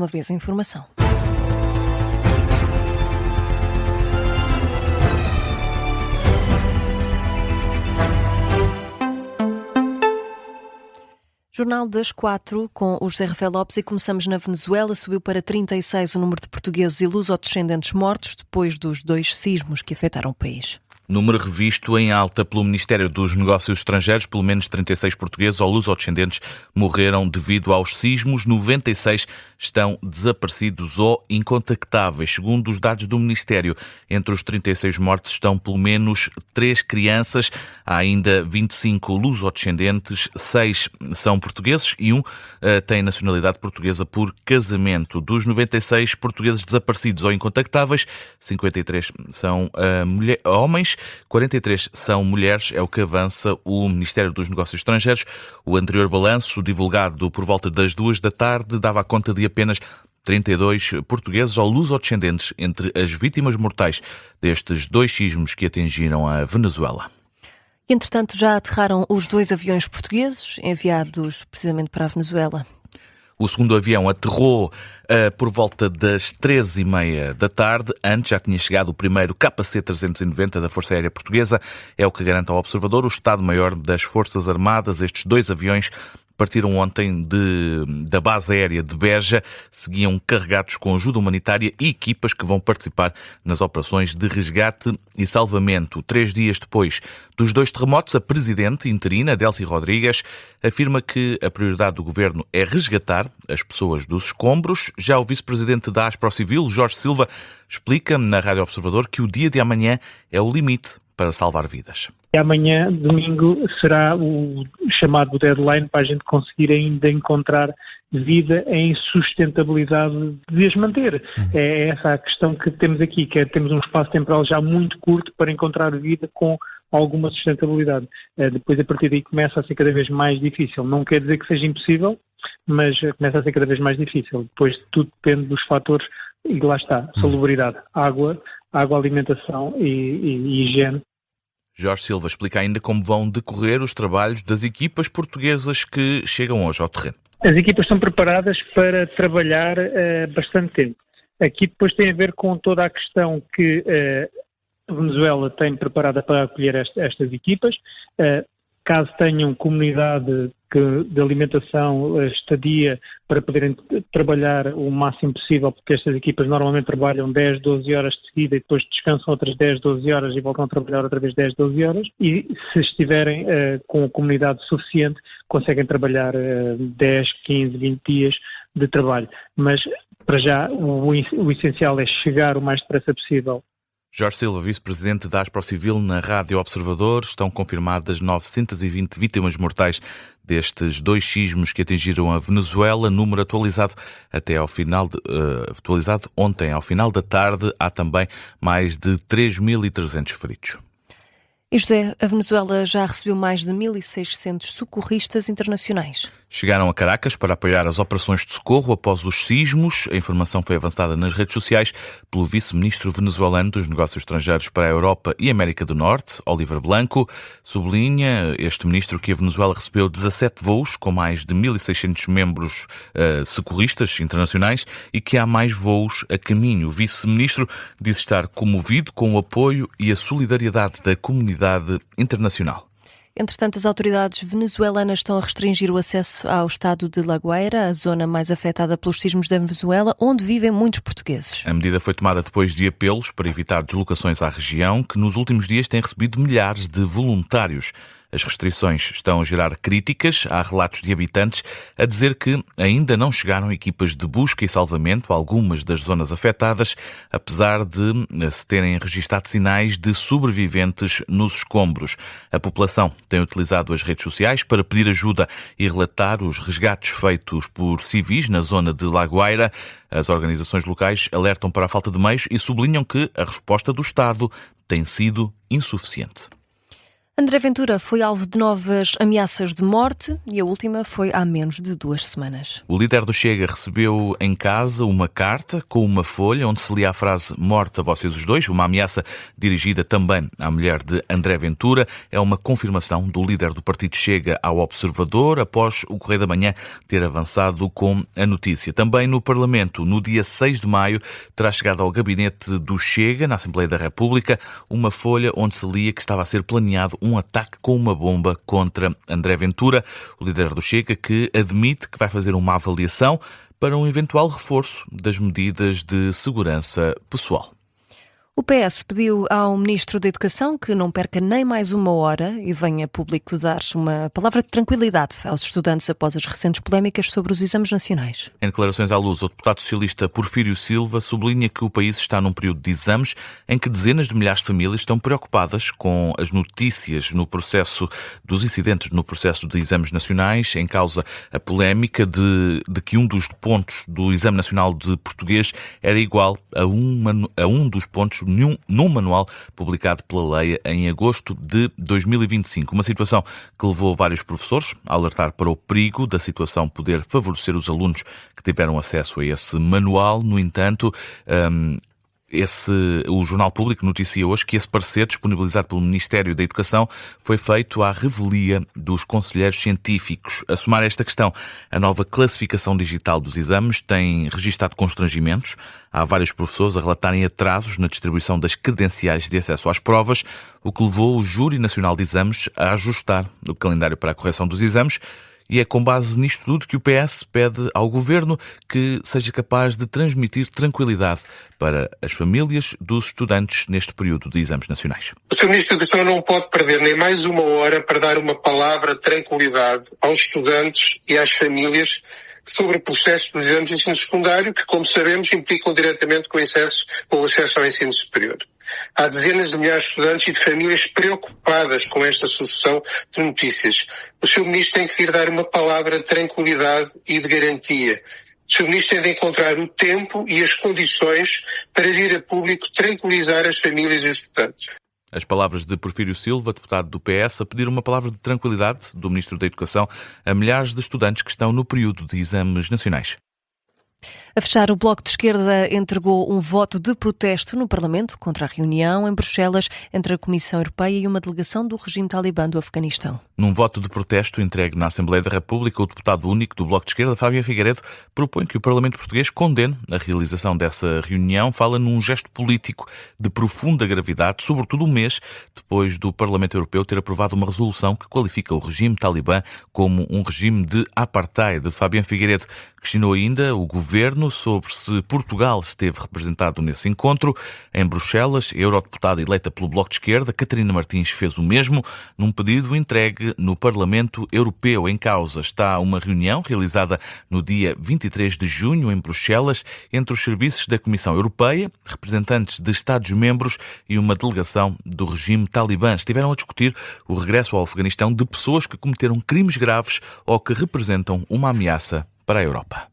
uma vez a informação. Jornal das 4 com o José Rafael Lopes e começamos na Venezuela. Subiu para 36 o número de portugueses e lusodescendentes mortos depois dos 2 sismos que afetaram o país. Número revisto em alta pelo Ministério dos Negócios Estrangeiros. Pelo menos 36 portugueses ou lusodescendentes morreram devido aos sismos. 96 estão desaparecidos ou incontactáveis. Segundo os dados do Ministério, entre os 36 mortos estão pelo menos 3 crianças. Há ainda 25 lusodescendentes, 6 são portugueses e 1 tem nacionalidade portuguesa por casamento. Dos 96 portugueses desaparecidos ou incontactáveis, 53 são homens, 43 são mulheres, é o que avança o Ministério dos Negócios Estrangeiros. O anterior balanço, divulgado por volta das 2 da tarde, dava conta de apenas 32 portugueses ou lusodescendentes entre as vítimas mortais destes 2 sismos que atingiram a Venezuela. Entretanto, já aterraram os 2 aviões portugueses enviados precisamente para a Venezuela. O segundo avião aterrou por volta das 13h30 da tarde. Antes já tinha chegado o primeiro KC-390 da Força Aérea Portuguesa. É o que garante ao observador o Estado-Maior das Forças Armadas. Estes 2 aviões partiram ontem da base aérea de Beja, seguiam carregados com ajuda humanitária e equipas que vão participar nas operações de resgate e salvamento. 3 dias depois dos 2 terremotos, a presidente interina, Delcy Rodrigues, afirma que a prioridade do governo é resgatar as pessoas dos escombros. Já o vice-presidente da AsproCivil, Jorge Silva, explica na Rádio Observador que o dia de amanhã é o limite para salvar vidas. Amanhã, domingo, será o chamado deadline para a gente conseguir ainda encontrar vida em sustentabilidade de as manter. É essa a questão que temos aqui, que é temos um espaço temporal já muito curto para encontrar vida com alguma sustentabilidade. Depois, a partir daí, começa a ser cada vez mais difícil. Não quer dizer que seja impossível, mas começa a ser cada vez mais difícil. Depois, tudo depende dos fatores, e lá está, salubridade, água, alimentação e higiene. Jorge Silva explica ainda como vão decorrer os trabalhos das equipas portuguesas que chegam hoje ao terreno. As equipas estão preparadas para trabalhar bastante tempo. Aqui depois tem a ver com toda a questão que a Venezuela tem preparada para acolher estas equipas. Caso tenham comunidade de alimentação, estadia, para poderem trabalhar o máximo possível, porque estas equipas normalmente trabalham 10, 12 horas de seguida e depois descansam outras 10, 12 horas e voltam a trabalhar outra vez 10, 12 horas. E se estiverem com a comunidade suficiente, conseguem trabalhar 10, 15, 20 dias de trabalho. Mas, para já, o essencial é chegar o mais depressa possível. Jorge Silva, vice-presidente da AsproCivil, na Rádio Observador. Estão confirmadas 920 vítimas mortais destes 2 sismos que atingiram a Venezuela. Número atualizado atualizado ontem, ao final da tarde. Há também mais de 3.300 feridos. E José, a Venezuela já recebeu mais de 1.600 socorristas internacionais. Chegaram a Caracas para apoiar as operações de socorro após os sismos. A informação foi avançada nas redes sociais pelo vice-ministro venezuelano dos Negócios Estrangeiros para a Europa e América do Norte, Oliver Blanco. Sublinha este ministro que a Venezuela recebeu 17 voos com mais de 1.600 membros socorristas internacionais e que há mais voos a caminho. O vice-ministro diz estar comovido com o apoio e a solidariedade da comunidade internacional. Entretanto, as autoridades venezuelanas estão a restringir o acesso ao estado de La Guaira, a zona mais afetada pelos sismos da Venezuela, onde vivem muitos portugueses. A medida foi tomada depois de apelos para evitar deslocações à região, que nos últimos dias tem recebido milhares de voluntários. As restrições estão a gerar críticas. Há relatos de habitantes a dizer que ainda não chegaram equipas de busca e salvamento a algumas das zonas afetadas, apesar de se terem registado sinais de sobreviventes nos escombros. A população tem utilizado as redes sociais para pedir ajuda e relatar os resgates feitos por civis na zona de La Guaira. As organizações locais alertam para a falta de meios e sublinham que a resposta do Estado tem sido insuficiente. André Ventura foi alvo de novas ameaças de morte e a última foi há menos de 2 semanas. O líder do Chega recebeu em casa uma carta com uma folha onde se lia a frase "Morte a vocês os dois", uma ameaça dirigida também à mulher de André Ventura. É uma confirmação do líder do partido Chega ao Observador, após o Correio da Manhã ter avançado com a notícia. Também no Parlamento, no dia 6 de maio, terá chegado ao gabinete do Chega, na Assembleia da República, uma folha onde se lia que estava a ser planeado um ataque com uma bomba contra André Ventura, o líder do Chega, que admite que vai fazer uma avaliação para um eventual reforço das medidas de segurança pessoal. O PS pediu ao Ministro da Educação que não perca nem mais uma hora e venha a público dar uma palavra de tranquilidade aos estudantes após as recentes polémicas sobre os exames nacionais. Em declarações à Luz, o deputado socialista Porfírio Silva sublinha que o país está num período de exames em que dezenas de milhares de famílias estão preocupadas com as notícias no processo dos incidentes no processo de exames nacionais, em causa a polémica de que um dos pontos do Exame Nacional de Português era igual a um dos pontos num manual publicado pela lei em agosto de 2025. Uma situação que levou vários professores a alertar para o perigo da situação poder favorecer os alunos que tiveram acesso a esse manual. No entanto, o Jornal Público noticia hoje que esse parecer, disponibilizado pelo Ministério da Educação, foi feito à revelia dos conselheiros científicos. A somar esta questão, a nova classificação digital dos exames tem registado constrangimentos. Há vários professores a relatarem atrasos na distribuição das credenciais de acesso às provas, o que levou o Júri Nacional de Exames a ajustar o calendário para a correção dos exames. E é com base nisto tudo que o PS pede ao Governo que seja capaz de transmitir tranquilidade para as famílias dos estudantes neste período de exames nacionais. O Sr. Ministro da Educação não pode perder nem mais uma hora para dar uma palavra de tranquilidade aos estudantes e às famílias sobre o processo dos exames de ensino secundário, que, como sabemos, implicam diretamente com o acesso ao ensino superior. Há dezenas de milhares de estudantes e de famílias preocupadas com esta sucessão de notícias. O Sr. Ministro tem que vir dar uma palavra de tranquilidade e de garantia. O Sr. Ministro tem de encontrar o tempo e as condições para vir a público tranquilizar as famílias e os estudantes. As palavras de Porfírio Silva, deputado do PS, a pedir uma palavra de tranquilidade do Ministro da Educação a milhares de estudantes que estão no período de exames nacionais. A fechar, o Bloco de Esquerda entregou um voto de protesto no Parlamento contra a reunião em Bruxelas entre a Comissão Europeia e uma delegação do regime talibã do Afeganistão. Num voto de protesto entregue na Assembleia da República, o deputado único do Bloco de Esquerda, Fábio Figueiredo, propõe que o Parlamento português condene a realização dessa reunião. Fala num gesto político de profunda gravidade, sobretudo um mês depois do Parlamento Europeu ter aprovado uma resolução que qualifica o regime talibã como um regime de apartheid. Fábio Figueiredo questionou ainda o governo sobre se Portugal esteve representado nesse encontro. Em Bruxelas, a eurodeputada eleita pelo Bloco de Esquerda, Catarina Martins, fez o mesmo num pedido entregue no Parlamento Europeu. Em causa está uma reunião realizada no dia 23 de junho em Bruxelas entre os serviços da Comissão Europeia, representantes de Estados-membros e uma delegação do regime talibã. Estiveram a discutir o regresso ao Afeganistão de pessoas que cometeram crimes graves ou que representam uma ameaça para a Europa.